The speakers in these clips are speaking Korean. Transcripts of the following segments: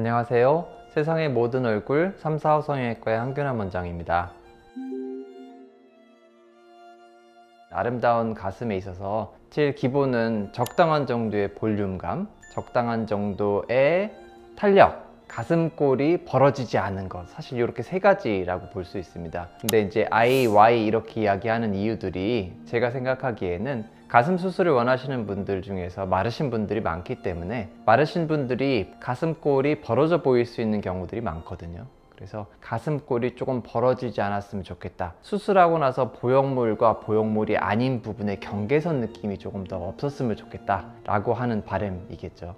안녕하세요. 세상의 모든 얼굴 3,4호 성형외과의 한균환 원장입니다. 아름다운 가슴에 있어서 제일 기본은 적당한 정도의 볼륨감, 적당한 정도의 탄력, 가슴골이 벌어지지 않은 것, 사실 이렇게 세 가지라고 볼 수 있습니다. 근데 이제 I, Y 이렇게 이야기하는 이유들이 제가 생각하기에는 가슴 수술을 원하시는 분들 중에서 마르신 분들이 많기 때문에 마르신 분들이 가슴골이 벌어져 보일 수 있는 경우들이 많거든요. 그래서 가슴골이 조금 벌어지지 않았으면 좋겠다, 수술하고 나서 보형물과 보형물이 아닌 부분의 경계선 느낌이 조금 더 없었으면 좋겠다 라고 하는 바람이겠죠.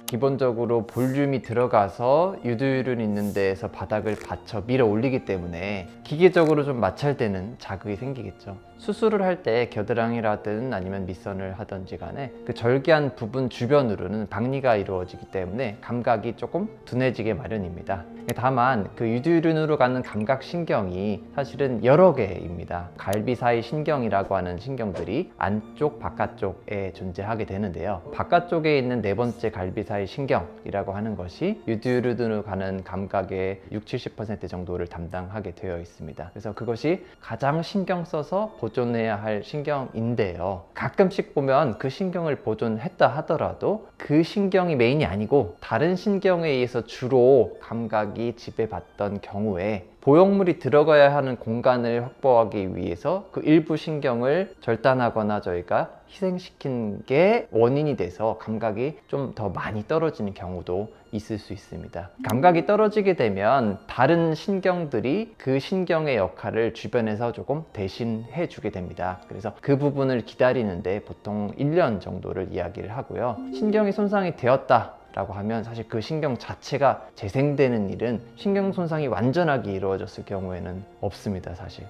기본적으로 볼륨이 들어가서 유두율은 있는 데에서 바닥을 받쳐 밀어 올리기 때문에 기계적으로 좀 마찰되는 자극이 생기겠죠. 수술을 할 때 겨드랑이라든 아니면 밑선을 하든지 간에 그 절개한 부분 주변으로는 박리가 이루어지기 때문에 감각이 조금 둔해지게 마련입니다. 다만 그 유두륜으로 가는 감각신경이 사실은 여러 개입니다. 갈비 사이 신경이라고 하는 신경들이 안쪽 바깥쪽에 존재하게 되는데요, 바깥쪽에 있는 네 번째 갈비 사이 신경이라고 하는 것이 유두륜으로 가는 감각의 60-70% 정도를 담당하게 되어 있습니다. 그래서 그것이 가장 신경 써서 보존해야 할 신경인데요, 가끔씩 보면 그 신경을 보존했다 하더라도 그 신경이 메인이 아니고 다른 신경에 의해서 주로 감각이 지배받던 경우에 보형물이 들어가야 하는 공간을 확보하기 위해서 그 일부 신경을 절단하거나 저희가 희생시킨 게 원인이 돼서 감각이 좀 더 많이 떨어지는 경우도 있을 수 있습니다. 감각이 떨어지게 되면 다른 신경들이 그 신경의 역할을 주변에서 조금 대신해 주게 됩니다. 그래서 그 부분을 기다리는데 보통 1년 정도를 이야기를 하고요. 신경이 손상이 되었다 라고 하면 사실 그 신경 자체가 재생되는 일은 신경 손상이 완전하게 이루어졌을 경우에는 없습니다, 사실.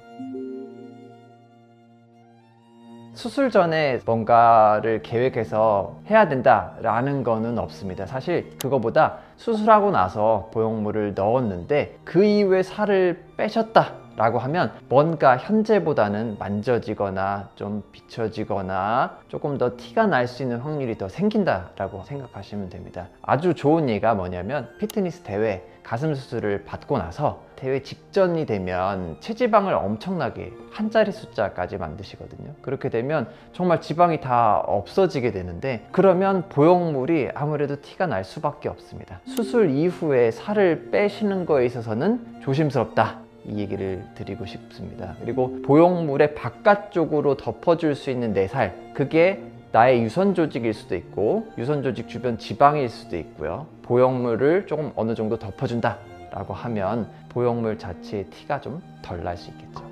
수술 전에 뭔가를 계획해서 해야 된다라는 거는 없습니다. 사실 그거보다 수술하고 나서 보형물을 넣었는데 그 이후에 살을 빼셨다 라고 하면 뭔가 현재보다는 만져지거나 좀 비춰지거나 조금 더 티가 날 수 있는 확률이 더 생긴다 라고 생각하시면 됩니다. 아주 좋은 예가 뭐냐면 피트니스 대회 가슴 수술을 받고 나서 대회 직전이 되면 체지방을 엄청나게 한 자리 숫자까지 만드시거든요. 그렇게 되면 정말 지방이 다 없어지게 되는데, 그러면 보형물이 아무래도 티가 날 수밖에 없습니다. 수술 이후에 살을 빼시는 거에 있어서는 조심스럽다, 이 얘기를 드리고 싶습니다. 그리고 보형물의 바깥쪽으로 덮어줄 수 있는 내 살, 그게 나의 유선 조직일 수도 있고 유선 조직 주변 지방일 수도 있고요. 보형물을 조금 어느 정도 덮어준다 라고 하면 보형물 자체의 티가 좀 덜 날 수 있겠죠.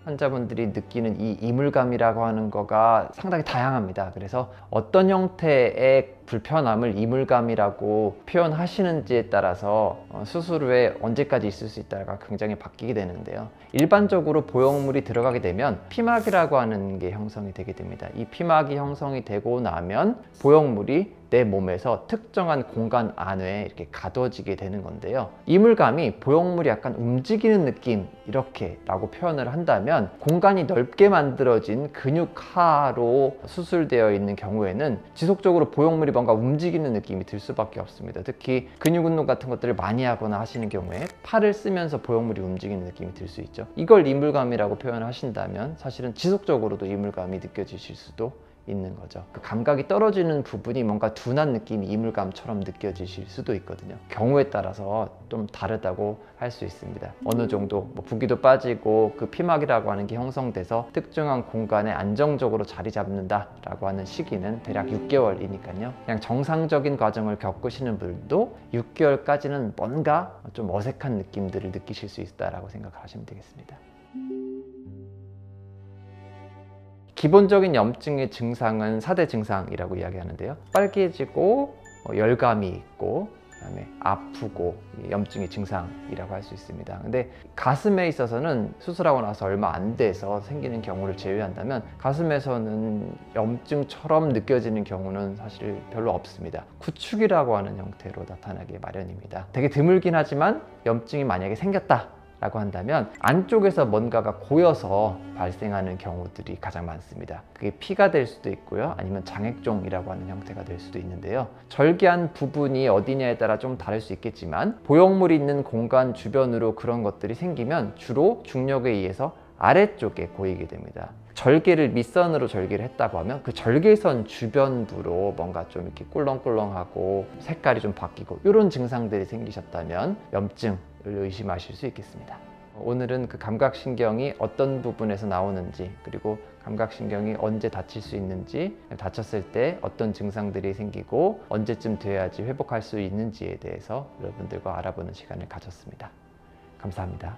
환자분들이 느끼는 이 이물감이라고 하는 거가 상당히 다양합니다. 그래서 어떤 형태의 불편함을 이물감이라고 표현하시는지에 따라서 수술 후에 언제까지 있을 수 있다가 굉장히 바뀌게 되는데요, 일반적으로 보형물이 들어가게 되면 피막이라고 하는 게 형성이 되게 됩니다. 이 피막이 형성이 되고 나면 보형물이 내 몸에서 특정한 공간 안에 이렇게 가둬지게 되는 건데요, 이물감이 보형물이 약간 움직이는 느낌 이렇게 라고 표현을 한다면 공간이 넓게 만들어진 근육하로 수술되어 있는 경우에는 지속적으로 보형물이 뭔가 움직이는 느낌이 들 수밖에 없습니다. 특히 근육 운동 같은 것들을 많이 하거나 하시는 경우에 팔을 쓰면서 보형물이 움직이는 느낌이 들 수 있죠. 이걸 이물감이라고 표현하신다면 사실은 지속적으로도 이물감이 느껴지실 수도 있는 거죠. 그 감각이 떨어지는 부분이 뭔가 둔한 느낌이 이물감처럼 느껴지실 수도 있거든요. 경우에 따라서 좀 다르다고 할 수 있습니다. 어느 정도 붓기도 빠지고 그 피막이라고 하는 게 형성돼서 특정한 공간에 안정적으로 자리 잡는다 라고 하는 시기는 대략 6개월이니까요 그냥 정상적인 과정을 겪으시는 분들도 6개월까지는 뭔가 좀 어색한 느낌들을 느끼실 수 있다라고 생각하시면 되겠습니다. 기본적인 염증의 증상은 4대 증상이라고 이야기하는데요, 빨개지고 열감이 있고 그다음에 아프고 염증의 증상이라고 할 수 있습니다. 근데 가슴에 있어서는 수술하고 나서 얼마 안 돼서 생기는 경우를 제외한다면 가슴에서는 염증처럼 느껴지는 경우는 사실 별로 없습니다. 구축이라고 하는 형태로 나타나기 마련입니다. 되게 드물긴 하지만 염증이 만약에 생겼다 라고 한다면 안쪽에서 뭔가가 고여서 발생하는 경우들이 가장 많습니다. 그게 피가 될 수도 있고요, 아니면 장액종이라고 하는 형태가 될 수도 있는데요. 절개한 부분이 어디냐에 따라 좀 다를 수 있겠지만 보형물이 있는 공간 주변으로 그런 것들이 생기면 주로 중력에 의해서 아래쪽에 고이게 됩니다. 절개를 밑선으로 절개를 했다고 하면 그 절개선 주변부로 뭔가 좀 이렇게 꿀렁꿀렁하고 색깔이 좀 바뀌고 이런 증상들이 생기셨다면 염증을 의심하실 수 있겠습니다. 오늘은 그 감각신경이 어떤 부분에서 나오는지, 그리고 감각신경이 언제 다칠 수 있는지, 다쳤을 때 어떤 증상들이 생기고 언제쯤 돼야지 회복할 수 있는지에 대해서 여러분들과 알아보는 시간을 가졌습니다. 감사합니다.